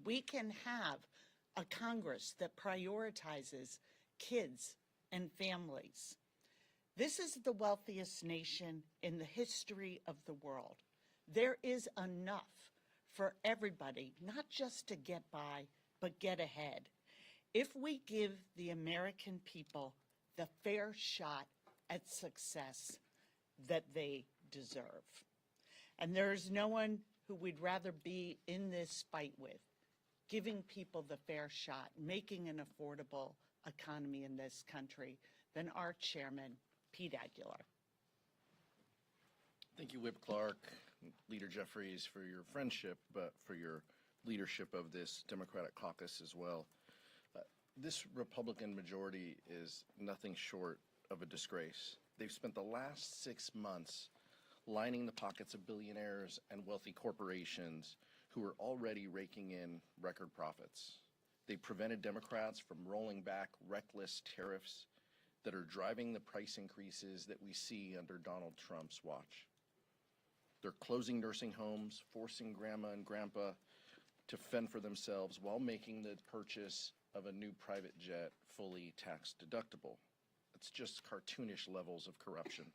we can have a Congress that prioritizes kids and families. This is the wealthiest nation in the history of the world. There is enough for everybody, not just to get by, but get ahead. If we give the American people the fair shot at success that they deserve. And there is no one who we'd rather be in this fight with, giving people the fair shot, making an affordable economy in this country, than our chairman, Pete Aguilar. Thank you, Whip Clark, Leader Jeffries, for your friendship, but for your leadership of this Democratic caucus as well. This Republican majority is nothing short of a disgrace. They've spent the last 6 months lining the pockets of billionaires and wealthy corporations who are already raking in record profits. They prevented Democrats from rolling back reckless tariffs that are driving the price increases that we see under Donald Trump's watch. They're closing nursing homes, forcing grandma and grandpa to fend for themselves while making the purchase of a new private jet fully tax deductible. It's just cartoonish levels of corruption.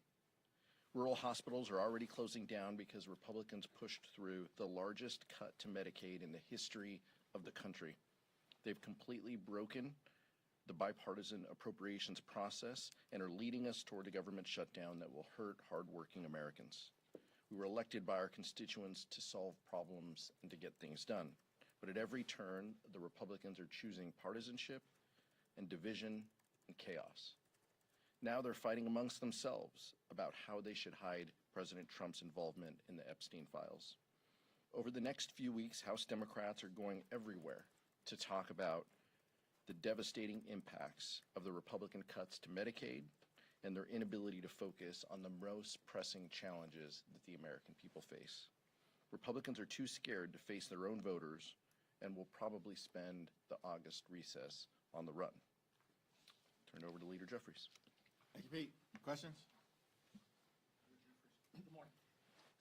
Rural hospitals are already closing down because Republicans pushed through the largest cut to Medicaid in the history of the country. They've completely broken the bipartisan appropriations process and are leading us toward a government shutdown that will hurt hardworking Americans. We were elected by our constituents to solve problems and to get things done. But at every turn, the Republicans are choosing partisanship and division and chaos. Now they're fighting amongst themselves about how they should hide President Trump's involvement in the Epstein files. Over the next few weeks, House Democrats are going everywhere to talk about the devastating impacts of the Republican cuts to Medicaid and their inability to focus on the most pressing challenges that the American people face. Republicans are too scared to face their own voters and will probably spend the August recess on the run. Turn it over to Leader Jeffries. Thank you, Pete. Questions? Good morning.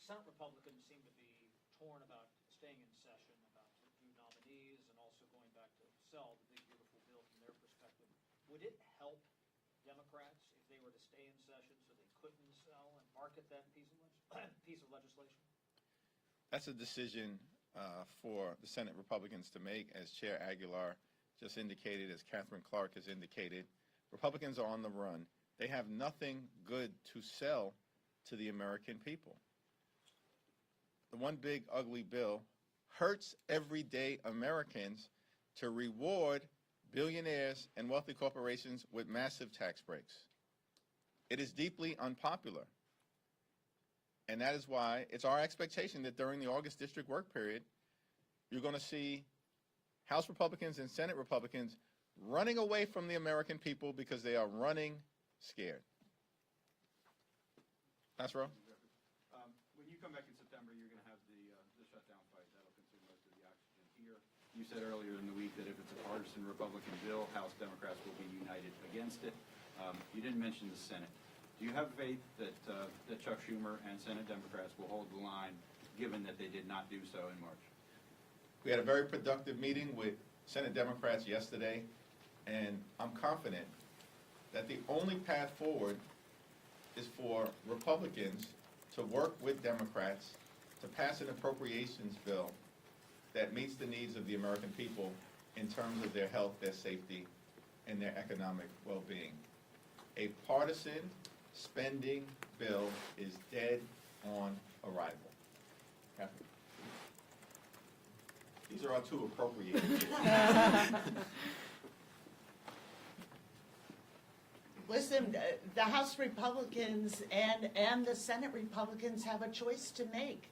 Senate Republicans seem to be torn about staying in session, about new nominees, and also going back to sell the big, beautiful bill from their perspective. Would it help Democrats if they were to stay in session so they couldn't sell and market that piece of legislation? That's a decision for the Senate Republicans to make, as Chair Aguilar just indicated, as Catherine Clark has indicated. Republicans are on the run. They have nothing good to sell to the American people. The one big ugly bill hurts everyday Americans to reward billionaires and wealthy corporations with massive tax breaks. It is deeply unpopular. And that is why it's our expectation that during the August district work period, you're going to see House Republicans and Senate Republicans running away from the American people because they are running scared. That's right. When you come back in September, you're going to have the shutdown fight. That'll consume most of the oxygen here. You said earlier in the week that if it's a partisan Republican bill, House Democrats will be united against it. You didn't mention the Senate. Do you have faith that Chuck Schumer and Senate Democrats will hold the line, given that they did not do so in March? We had a very productive meeting with Senate Democrats yesterday, and I'm confident that the only path forward is for Republicans to work with Democrats to pass an appropriations bill that meets the needs of the American people in terms of their health, their safety, and their economic well-being. A partisan spending bill is dead on arrival. Catherine? These are our two appropriated bills. Listen, the House Republicans and the Senate Republicans have a choice to make.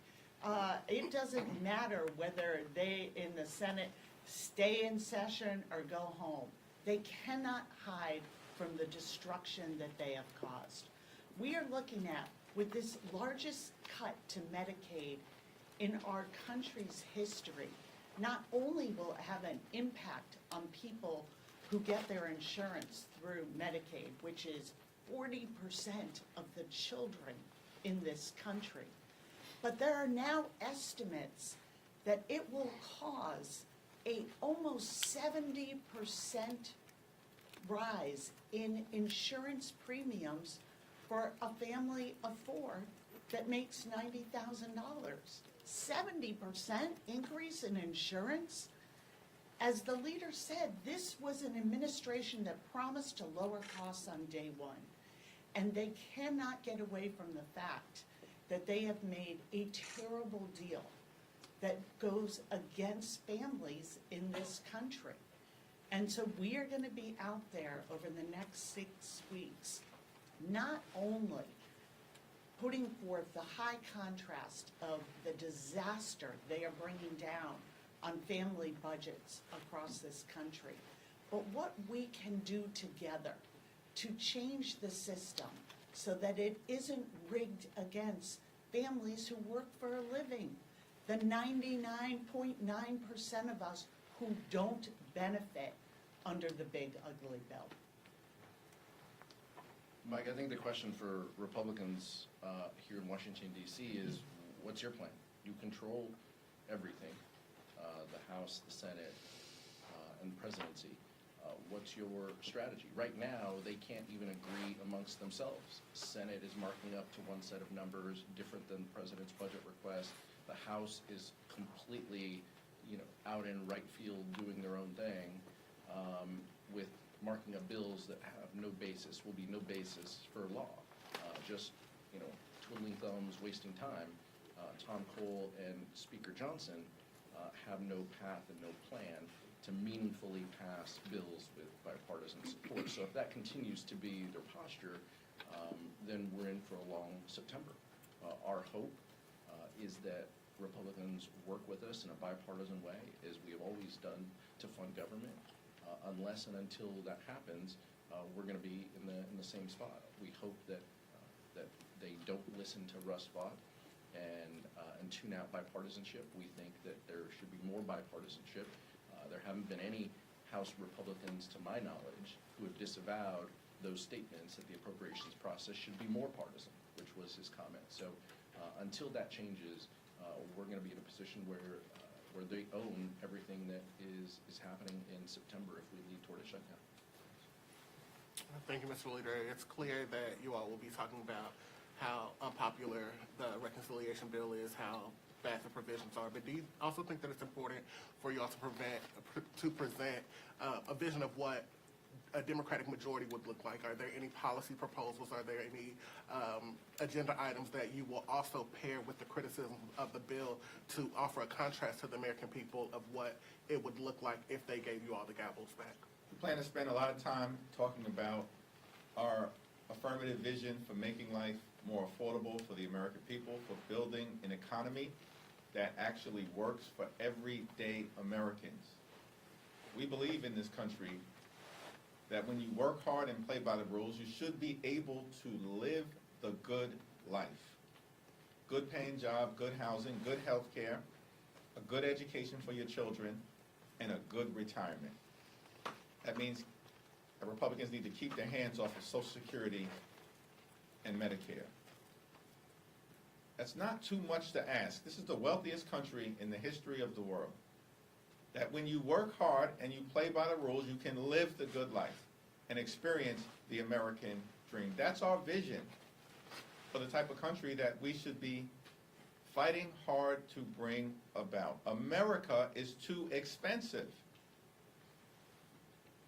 It doesn't matter whether they in the Senate stay in session or go home. They cannot hide from the destruction that they have caused. We are looking at, with this largest cut to Medicaid in our country's history, not only will it have an impact on people who get their insurance through Medicaid, which is 40% of the children in this country, but there are now estimates that it will cause almost 70% rise in insurance premiums for a family of four that makes $90,000. 70% increase in insurance? As the leader said, this was an administration that promised to lower costs on day one. And they cannot get away from the fact that they have made a terrible deal that goes against families in this country. And so we are going to be out there over the next 6 weeks, not only putting forth the high contrast of the disaster they are bringing down on family budgets across this country, but what we can do together to change the system so that it isn't rigged against families who work for a living, the 99.9% of us who don't benefit under the big ugly bill. Mike, I think the question for Republicans here in Washington, D.C. is, what's your plan? You control everything, the House, the Senate, and the presidency. What's your strategy? Right now, they can't even agree amongst themselves. Senate is marking up to one set of numbers different than the president's budget request. The House is completely, out in right field doing their own thing, with marking up bills that have no basis, will be no basis for law. Just, twiddling thumbs, wasting time. Tom Cole and Speaker Johnson have no path and no plan to meaningfully pass bills with bipartisan support. So if that continues to be their posture, then we're in for a long September. Our hope is that Republicans work with us in a bipartisan way, as we have always done to fund government. Unless and until that happens, we're going to be in the same spot. We hope that they don't listen to Russ Vought and tune out bipartisanship. We think that there should be more bipartisanship. There haven't been any House Republicans, to my knowledge, who have disavowed those statements that the appropriations process should be more partisan, which was his comment. So until that changes, we're going to be in a position where they own everything that is happening in September if we lead toward a shutdown. Thank you, Mr. Leader. It's clear that you all will be talking about how unpopular the reconciliation bill is, how bad the provisions are, but do you also think that it's important for you all to present a vision of what a Democratic majority would look like? Are there any policy proposals? Are there any agenda items that you will also pair with the criticism of the bill to offer a contrast to the American people of what it would look like if they gave you all the gavels back? We plan to spend a lot of time talking about our affirmative vision for making life more affordable for the American people, for building an economy that actually works for everyday Americans. We believe in this country that when you work hard and play by the rules, you should be able to live the good life. Good paying job, good housing, good health care, a good education for your children, and a good retirement. That means that Republicans need to keep their hands off of Social Security and Medicare. That's not too much to ask. This is the wealthiest country in the history of the world. That when you work hard and you play by the rules, you can live the good life and experience the American dream. That's our vision for the type of country that we should be fighting hard to bring about. America is too expensive.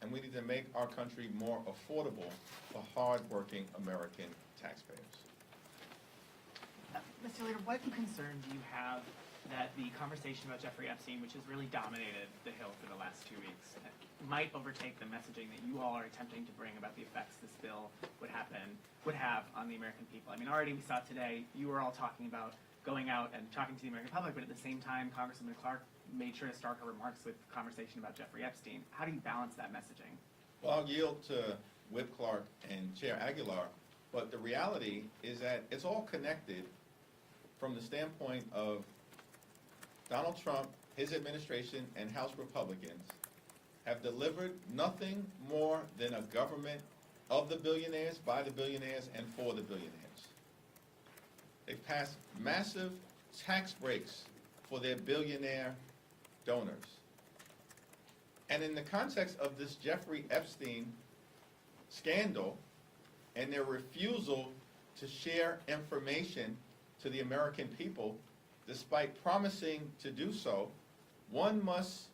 And we need to make our country more affordable for hard-working American taxpayers. Mr. Leader, what concern do you have that the conversation about Jeffrey Epstein, which has really dominated the Hill for the last 2 weeks, might overtake the messaging that you all are attempting to bring about the effects this bill would have on the American people? I mean, already we saw today, you were all talking about going out and talking to the American public, but at the same time, Congressman Clark made sure to start her remarks with conversation about Jeffrey Epstein. How do you balance that messaging? Well, I'll yield to Whip Clark and Chair Aguilar, but the reality is that it's all connected from the standpoint of Donald Trump, his administration, and House Republicans have delivered nothing more than a government of the billionaires, by the billionaires, and for the billionaires. They've passed massive tax breaks for their billionaire donors. And in the context of this Jeffrey Epstein scandal and their refusal to share information to the American people, despite promising to do so, one must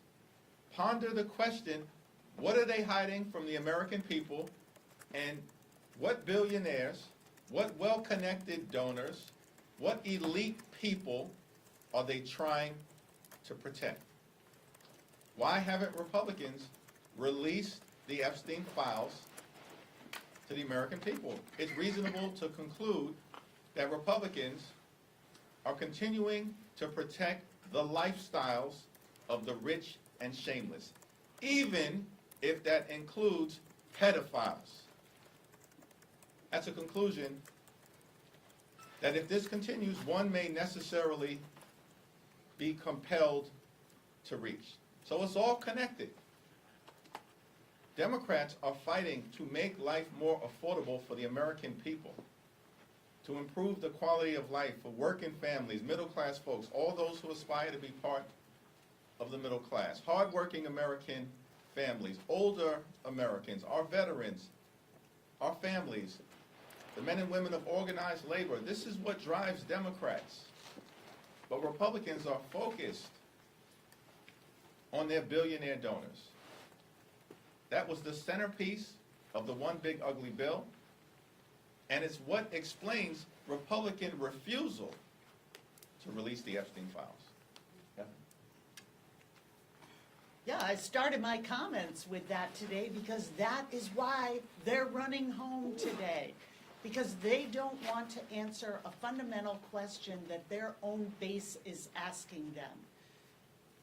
ponder the question, what are they hiding from the American people, and what billionaires, what well-connected donors, what elite people are they trying to protect? Why haven't Republicans released the Epstein files to the American people? It's reasonable to conclude that Republicans are continuing to protect the lifestyles of the rich and shameless, even if that includes pedophiles. That's a conclusion that if this continues, one may necessarily be compelled to reach. So it's all connected. Democrats are fighting to make life more affordable for the American people, to improve the quality of life for working families, middle-class folks, all those who aspire to be part of the middle class, hardworking American families, older Americans, our veterans, our families, the men and women of organized labor. This is what drives Democrats. But Republicans are focused on their billionaire donors. That was the centerpiece of the one big ugly bill, and it's what explains Republican refusal to release the Epstein files. Yeah, I started my comments with that today because that is why they're running home today. Because they don't want to answer a fundamental question that their own base is asking them.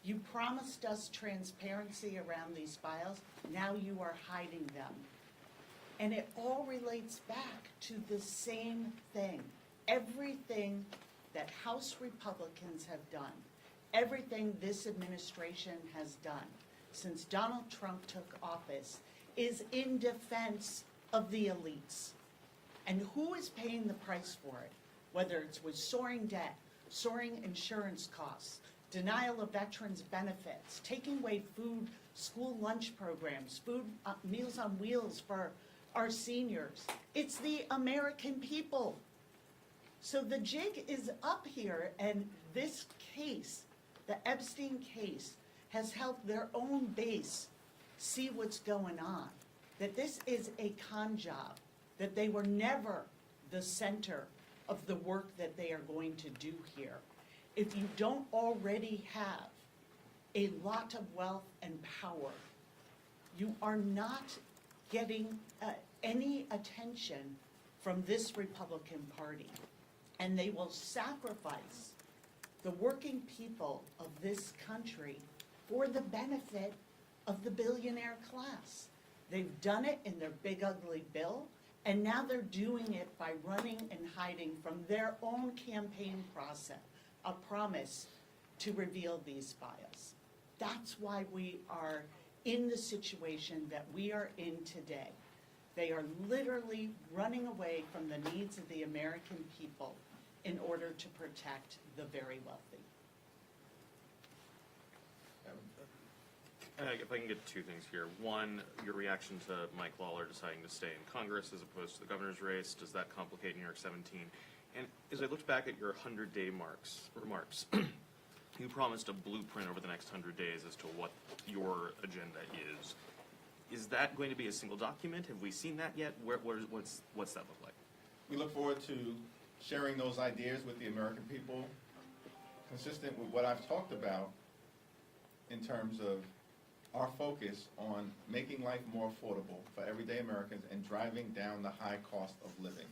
You promised us transparency around these files, now you are hiding them. And it all relates back to the same thing. Everything that House Republicans have done, everything this administration has done since Donald Trump took office is in defense of the elites. And who is paying the price for it? Whether it's with soaring debt, soaring insurance costs, denial of veterans' benefits, taking away food, school lunch programs, food, Meals on Wheels for our seniors. It's the American people. So the jig is up here, and this case, the Epstein case, has helped their own base see what's going on. That this is a con job, that they were never the center of the work that they are going to do here. If you don't already have a lot of wealth and power, you are not getting any attention from this Republican Party. And they will sacrifice the working people of this country for the benefit of the billionaire class. They've done it in their big ugly bill, and now they're doing it by running and hiding from their own campaign process, a promise to reveal these files. That's why we are in the situation that we are in today. They are literally running away from the needs of the American people in order to protect the very wealthy. If I can get two things here. One, your reaction to Mike Lawler deciding to stay in Congress as opposed to the governor's race. Does that complicate New York 17? And as I looked back at your 100-day remarks, you promised a blueprint over the next 100 days as to what your agenda is. Is that going to be a single document? Have we seen that yet? What's that look like? We look forward to sharing those ideas with the American people, consistent with what I've talked about in terms of our focus on making life more affordable for everyday Americans and driving down the high cost of living,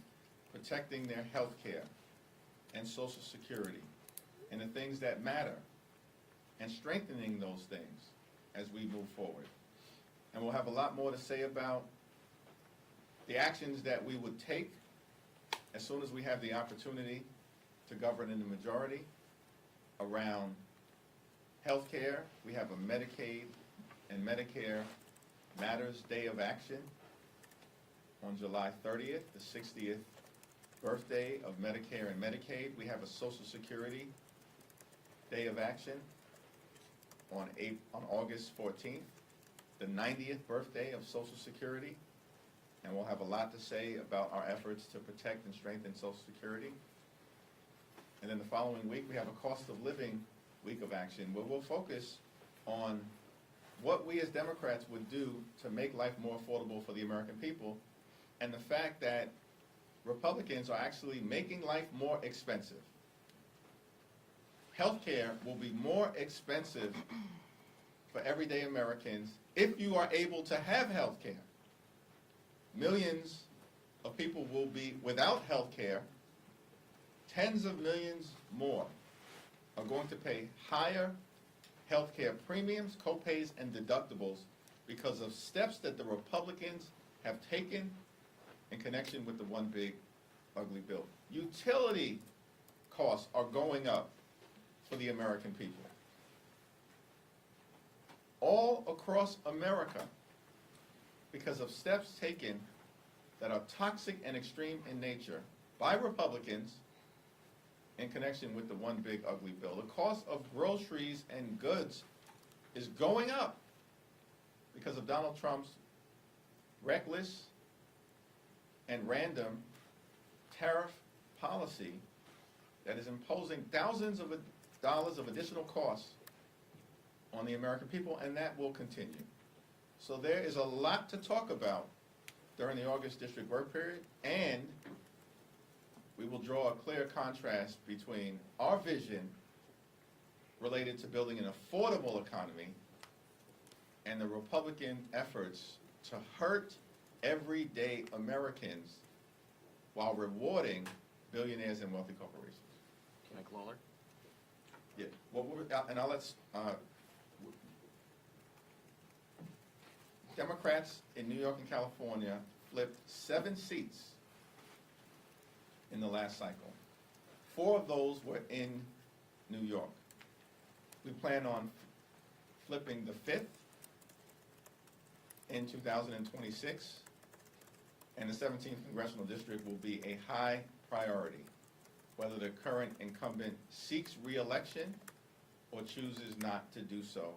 protecting their health care and Social Security and the things that matter, and strengthening those things as we move forward. And we'll have a lot more to say about the actions that we would take as soon as we have the opportunity to govern in the majority around health care. We have a Medicaid and Medicare Matters Day of Action on July 30th, the 60th birthday of Medicare and Medicaid. We have a Social Security Day of Action on August 14th. the 90th birthday of Social Security, and we'll have a lot to say about our efforts to protect and strengthen Social Security. And then the following week, we have a cost of living week of action where we'll focus on what we as Democrats would do to make life more affordable for the American people, and the fact that Republicans are actually making life more expensive. Healthcare will be more expensive for everyday Americans if you are able to have healthcare. Millions of people will be without healthcare. Tens of millions more are going to pay higher healthcare premiums, copays, and deductibles because of steps that the Republicans have taken in connection with the one big ugly bill. Utility costs are going up for the American people. All across America, because of steps taken that are toxic and extreme in nature by Republicans in connection with the one big ugly bill. The cost of groceries and goods is going up because of Donald Trump's reckless and random tariff policy that is imposing thousands of dollars of additional costs on the American people, and that will continue. So there is a lot to talk about during the August district work period, and we will draw a clear contrast between our vision related to building an affordable economy and the Republican efforts to hurt everyday Americans while rewarding billionaires and wealthy corporations. Mike Lawler? Yeah, well, and I'll let Democrats in New York and California flipped 7 seats in the last cycle. 4 of those were in New York. We plan on flipping the 5th in 2026, and the 17th congressional district will be a high priority, whether the current incumbent seeks re-election or chooses not to do so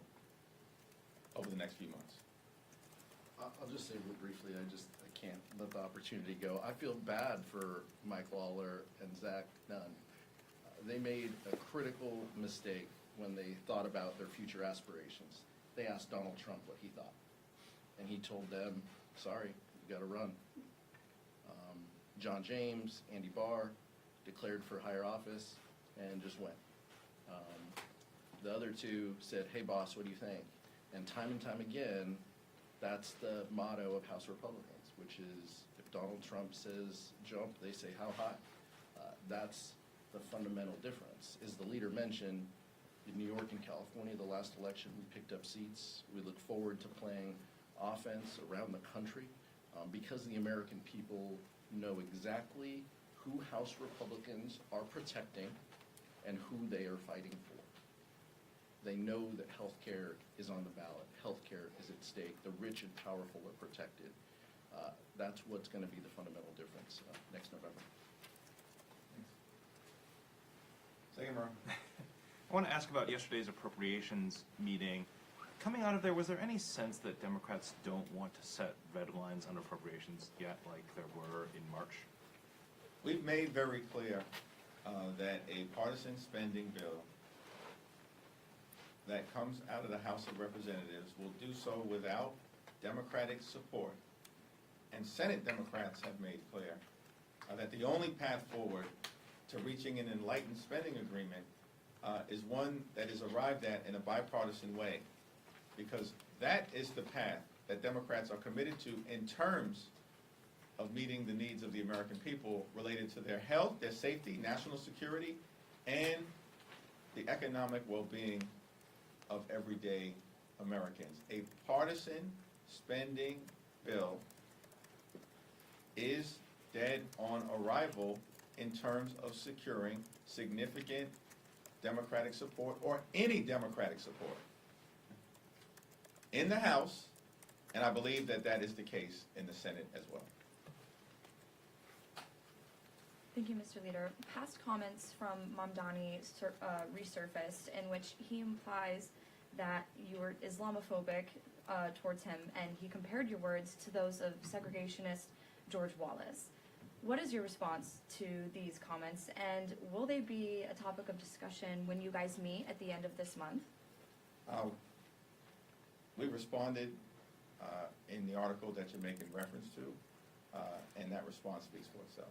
over the next few months. I'll just say real briefly, I can't let the opportunity go. I feel bad for Mike Lawler and Zach Nunn. They made a critical mistake when they thought about their future aspirations. They asked Donald Trump what he thought, and he told them, sorry, you gotta run. John James, Andy Barr declared for higher office and just went. The other 2 said, hey boss, what do you think? And time again, that's the motto of House Republicans, which is if Donald Trump says jump, they say how high. That's the fundamental difference. As the leader mentioned, in New York and California, the last election, we picked up seats. We look forward to playing offense around the country because the American people know exactly who House Republicans are protecting and who they are fighting for. They know that health care is on the ballot. Health care is at stake. The rich and powerful are protected. That's what's going to be the fundamental difference next November. Second row. I want to ask about yesterday's appropriations meeting. Coming out of there, was there any sense that Democrats don't want to set red lines on appropriations yet, like there were in March? We've made very clear that a partisan spending bill that comes out of the House of Representatives will do so without Democratic support. And Senate Democrats have made clear that the only path forward to reaching an enlightened spending agreement is one that is arrived at in a bipartisan way, because that is the path that Democrats are committed to in terms of meeting the needs of the American people related to their health, their safety, national security, and the economic well-being of everyday Americans. A partisan spending bill is dead on arrival in terms of securing significant Democratic support or any Democratic support in the House, and I believe that that is the case in the Senate as well. Thank you, Mr. Leader. Past comments from Mamdani resurfaced in which he implies that you were Islamophobic towards him, and he compared your words to those of segregationist George Wallace. What is your response to these comments, and will they be a topic of discussion when you guys meet at the end of this month? We responded in the article that you're making reference to, and that response speaks for itself.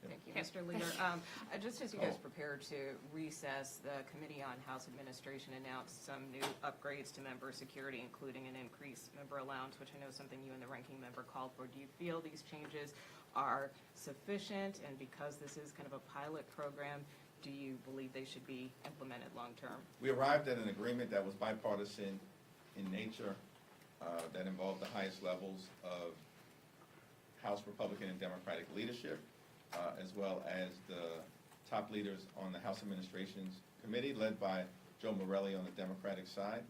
Thank you, Mr. Leader. Just as you guys prepare to recess, the Committee on House Administration announced some new upgrades to member security, including an increased member allowance, which I know is something you and the ranking member called for. Do you feel these changes are sufficient? And because this is kind of a pilot program, do you believe they should be implemented long-term? We arrived at an agreement that was bipartisan in nature, that involved the highest levels of House Republican and Democratic leadership, as well as the top leaders on the House Administration's Committee, led by Joe Morelli on the Democratic side.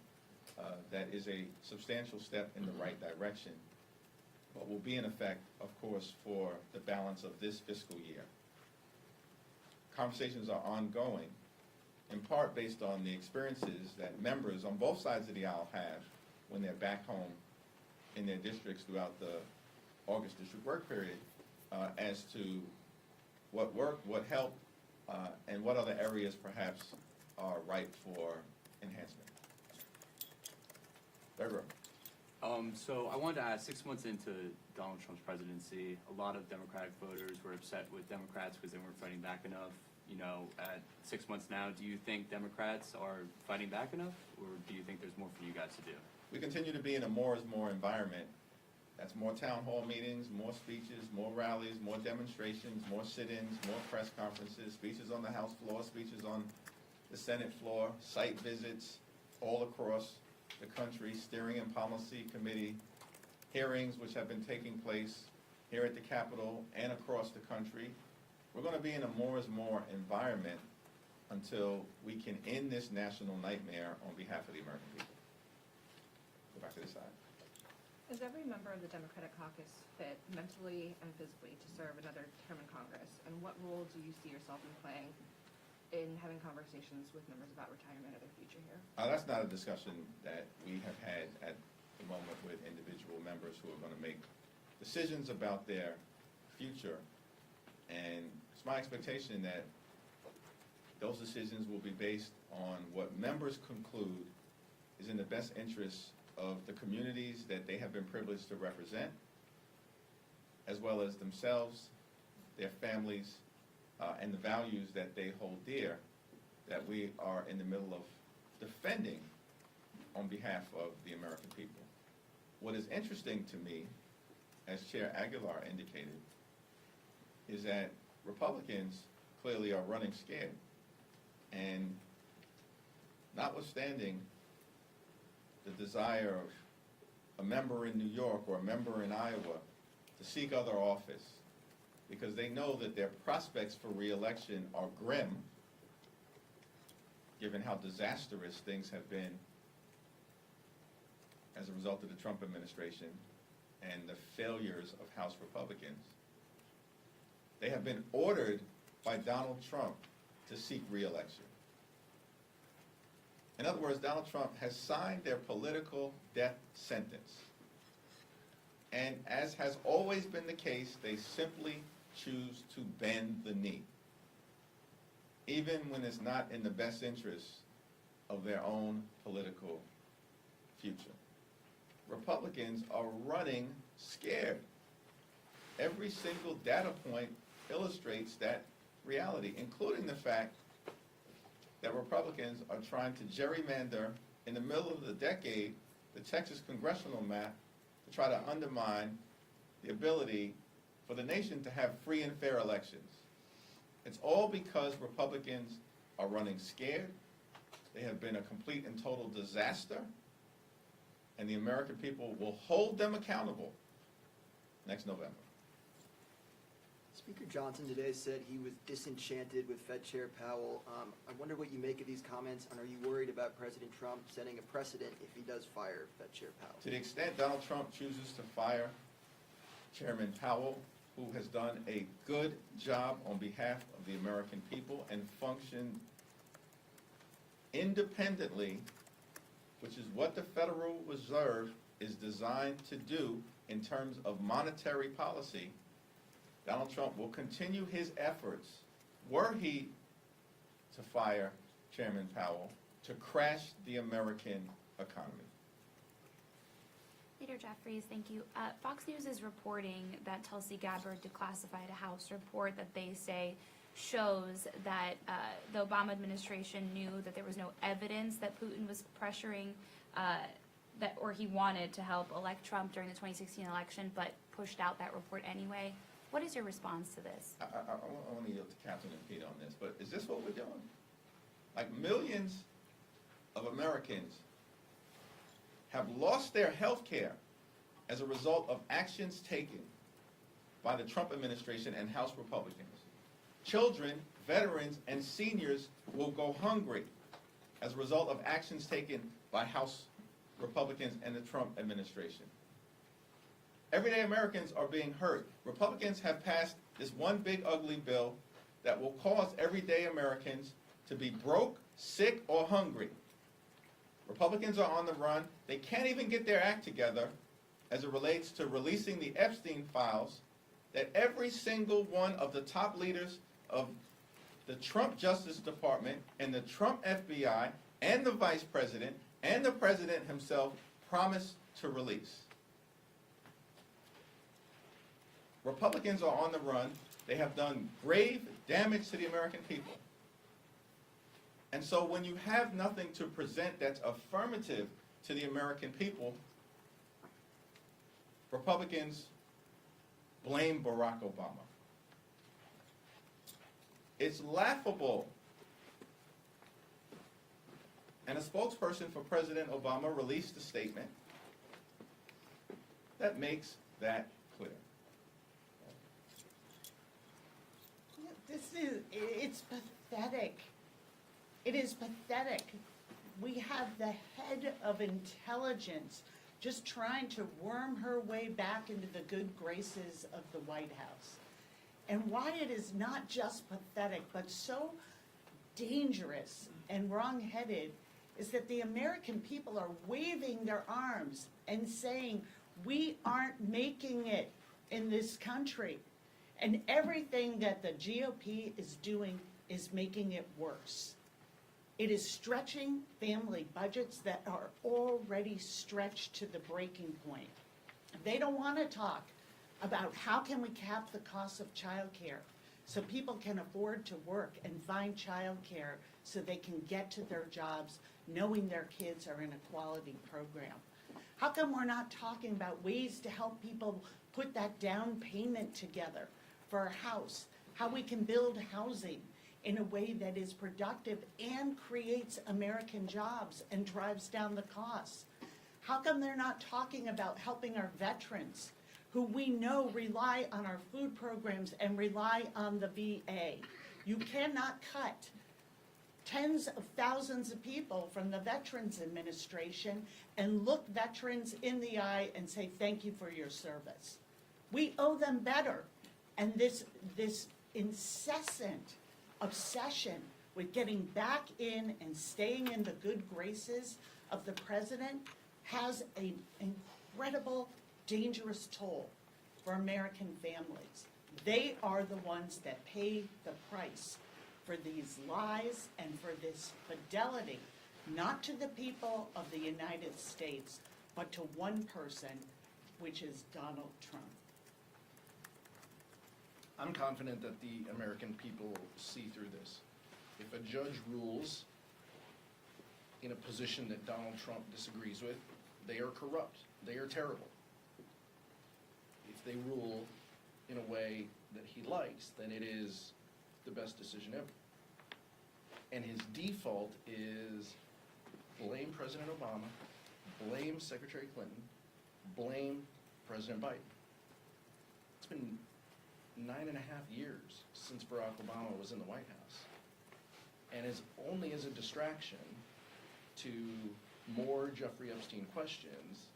That is a substantial step in the right direction, but will be in effect, of course, for the balance of this fiscal year. Conversations are ongoing, in part based on the experiences that members on both sides of the aisle have when they're back home in their districts throughout the August district work period, as to what worked, what helped, and what other areas perhaps are ripe for enhancement. Third row. So I wanted to ask, 6 months into Donald Trump's presidency, a lot of Democratic voters were upset with Democrats because they weren't fighting back enough. You know, at 6 months now, do you think Democrats are fighting back enough, or do you think there's more for you guys to do? We continue to be in a more is more environment. That's more town hall meetings, more speeches, more rallies, more demonstrations, more sit-ins, more press conferences, speeches on the House floor, speeches on the Senate floor, site visits all across the country, steering and policy committee hearings which have been taking place here at the Capitol and across the country. We're going to be in a more is more environment until we can end this national nightmare on behalf of the American people. Go back to this side. Is every member of the Democratic caucus fit mentally and physically to serve another term in Congress? And what role do you see yourself in playing in having conversations with members about retirement or their future here? That's not a discussion that we have had at the moment with individual members who are going to make decisions about their future. And it's my expectation that those decisions will be based on what members conclude is in the best interest of the communities that they have been privileged to represent, as well as themselves, their families, and the values that they hold dear, that we are in the middle of defending on behalf of the American people. What is interesting to me, as Chair Aguilar indicated, is that Republicans clearly are running scared. And notwithstanding the desire of a member in New York or a member in Iowa to seek other office, because they know that their prospects for re-election are grim, given how disastrous things have been as a result of the Trump administration and the failures of House Republicans. They have been ordered by Donald Trump to seek re-election. In other words, Donald Trump has signed their political death sentence. And as has always been the case, they simply choose to bend the knee, even when it's not in the best interest of their own political future. Republicans are running scared. Every single data point illustrates that reality, including the fact that Republicans are trying to gerrymander in the middle of the decade the Texas congressional map to try to undermine the ability for the nation to have free and fair elections. It's all because Republicans are running scared. They have been a complete and total disaster, and the American people will hold them accountable next November. Speaker Johnson today said he was disenchanted with Fed Chair Powell. I wonder what you make of these comments, and are you worried about President Trump setting a precedent if he does fire Fed Chair Powell? To the extent Donald Trump chooses to fire Chairman Powell, who has done a good job on behalf of the American people and functioned independently, which is what the Federal Reserve is designed to do in terms of monetary policy, Donald Trump will continue his efforts, were he to fire Chairman Powell, to crash the American economy. Leader Jeffries, thank you. Fox News is reporting that Tulsi Gabbard declassified a House report that they say shows that the Obama administration knew that there was no evidence that Putin was pressuring or he wanted to help elect Trump during the 2016 election, but pushed out that report anyway. What is your response to this? I want to yield to Catherine and Pete on this, but is this what we're doing? Like, millions of Americans have lost their health care as a result of actions taken by the Trump administration and House Republicans. Children, veterans, and seniors will go hungry as a result of actions taken by House Republicans and the Trump administration. Everyday Americans are being hurt. Republicans have passed this one big ugly bill that will cause everyday Americans to be broke, sick, or hungry. Republicans are on the run. They can't even get their act together as it relates to releasing the Epstein files that every single one of the top leaders of the Trump Justice Department and the Trump FBI and the Vice President and the President himself promised to release. Republicans are on the run. They have done grave damage to the American people. And so when you have nothing to present that's affirmative to the American people, Republicans blame Barack Obama. It's laughable. And a spokesperson for President Obama released a statement that makes that clear. It's pathetic. It is pathetic. We have the head of intelligence just trying to worm her way back into the good graces of the White House. And why it is not just pathetic, but so dangerous and wrong-headed is that the American people are waving their arms and saying, we aren't making it in this country. And everything that the GOP is doing is making it worse. It is stretching family budgets that are already stretched to the breaking point. They don't want to talk about how can we cap the cost of childcare so people can afford to work and find childcare so they can get to their jobs knowing their kids are in a quality program. How come we're not talking about ways to help people put that down payment together for a house, how we can build housing in a way that is productive and creates American jobs and drives down the costs? How come they're not talking about helping our veterans who we know rely on our food programs and rely on the VA? You cannot cut tens of thousands of people from the Veterans Administration and look veterans in the eye and say, thank you for your service. We owe them better. And this incessant obsession with getting back in and staying in the good graces of the president has an incredible, dangerous toll for American families. They are the ones that pay the price for these lies and for this fidelity, not to the people of the United States, but to one person, which is Donald Trump. I'm confident that the American people see through this. If a judge rules in a position that Donald Trump disagrees with, they are corrupt. They are terrible. If they rule in a way that he likes, then it is the best decision ever. And his default is blame President Obama, blame Secretary Clinton, blame President Biden. It's been 9.5 years since Barack Obama was in the White House. And as only as a distraction to more Jeffrey Epstein questions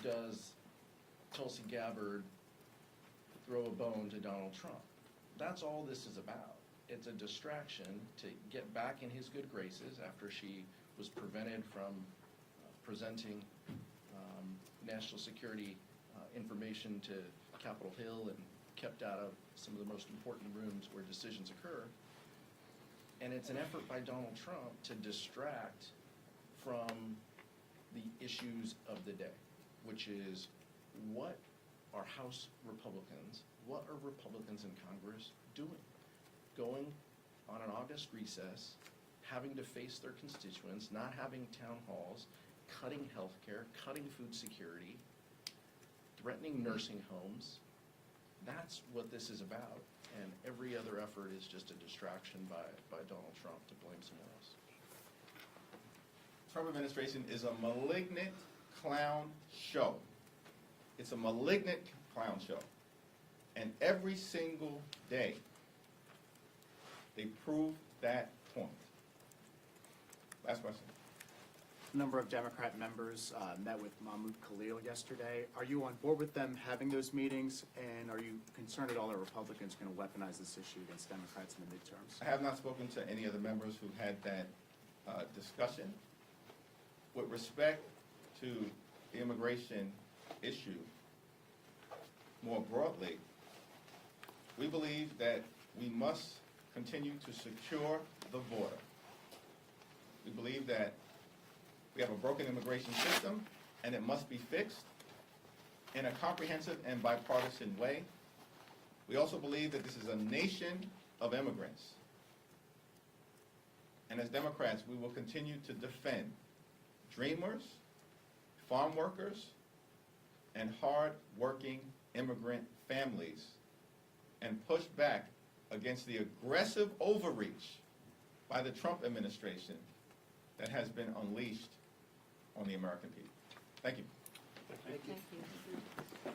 does Tulsi Gabbard throw a bone to Donald Trump. That's all this is about. it's a distraction to get back in his good graces after she was prevented from presenting national security information to Capitol Hill and kept out of some of the most important rooms where decisions occur. And it's an effort by Donald Trump to distract from the issues of the day, which is what are House Republicans, what are Republicans in Congress doing? Going on an August recess, having to face their constituents, not having town halls, cutting health care, cutting food security, threatening nursing homes. That's what this is about. And every other effort is just a distraction by Donald Trump to blame someone else. Trump administration is a malignant clown show. It's a malignant clown show. And every single day, they prove that point. Last question. A number of Democrat members met with Mahmoud Khalil yesterday. Are you on board with them having those meetings? And are you concerned at all that Republicans are going to weaponize this issue against Democrats in the midterms? I have not spoken to any of the members who had that discussion. With respect to the immigration issue more broadly, we believe that we must continue to secure the border. We believe that we have a broken immigration system and it must be fixed in a comprehensive and bipartisan way. We also believe that this is a nation of immigrants. And as Democrats, we will continue to defend dreamers, farm workers, and hard-working immigrant families and push back against the aggressive overreach by the Trump administration that has been unleashed on the American people. Thank you. Thank you.